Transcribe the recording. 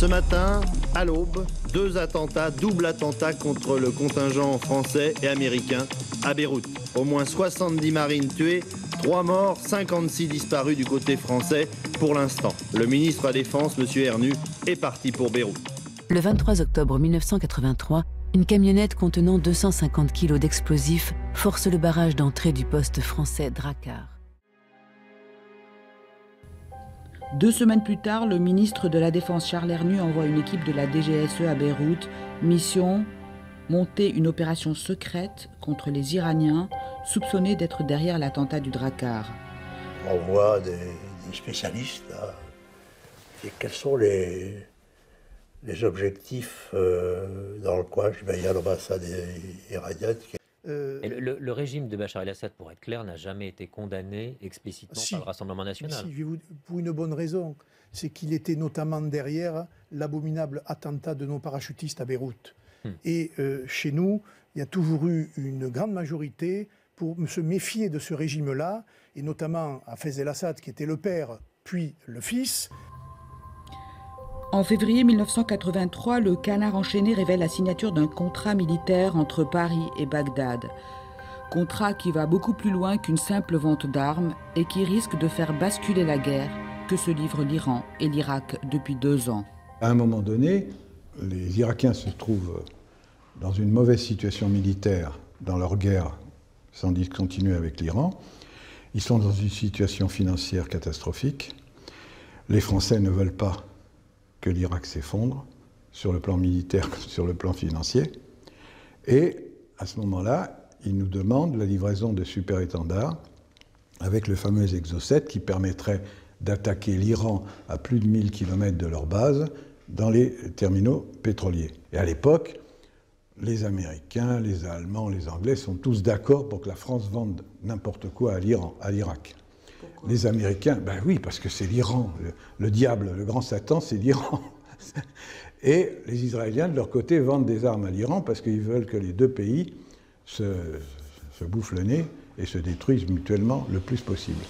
Ce matin, à l'aube, 2 attentats, double attentat contre le contingent français et américain à Beyrouth. Au moins 70 marines tuées, 3 morts, 56 disparus du côté français pour l'instant. Le ministre de la Défense, M. Ernu, est parti pour Beyrouth. Le 23 octobre 1983, une camionnette contenant 250 kg d'explosifs force le barrage d'entrée du poste français Drakkar. 2 semaines plus tard, le ministre de la Défense Charles Ernu envoie une équipe de la DGSE à Beyrouth. Mission, monter une opération secrète contre les Iraniens soupçonnés d'être derrière l'attentat du Drakkar. On voit des spécialistes là. Et quels sont les objectifs dans le coin? Il y a l'ambassade iranienne. Le régime de Bachar el-Assad, pour être clair, n'a jamais été condamné explicitement par le Rassemblement national. Si, pour une bonne raison, c'est qu'il était notamment derrière l'abominable attentat de nos parachutistes à Beyrouth. Et chez nous, il y a toujours eu une grande majorité pour se méfier de ce régime-là, et notamment Hafez el-Assad, qui était le père, puis le fils. En février 1983, le Canard enchaîné révèle la signature d'un contrat militaire entre Paris et Bagdad. Contrat qui va beaucoup plus loin qu'une simple vente d'armes et qui risque de faire basculer la guerre que se livrent l'Iran et l'Irak depuis 2 ans. À un moment donné, les Irakiens se trouvent dans une mauvaise situation militaire dans leur guerre sans discontinuer avec l'Iran. Ils sont dans une situation financière catastrophique. Les Français ne veulent pas que l'Irak s'effondre, sur le plan militaire comme sur le plan financier. Et à ce moment-là, ils nous demandent la livraison de super-étendards avec le fameux Exocet qui permettrait d'attaquer l'Iran à plus de 1000 km de leur base dans les terminaux pétroliers. Et à l'époque, les Américains, les Allemands, les Anglais sont tous d'accord pour que la France vende n'importe quoi à l'Irak. Les Américains, ben oui, parce que c'est l'Iran, le diable, le grand Satan, c'est l'Iran. Et les Israéliens, de leur côté, vendent des armes à l'Iran parce qu'ils veulent que les 2 pays se bouffent le nez et se détruisent mutuellement le plus possible.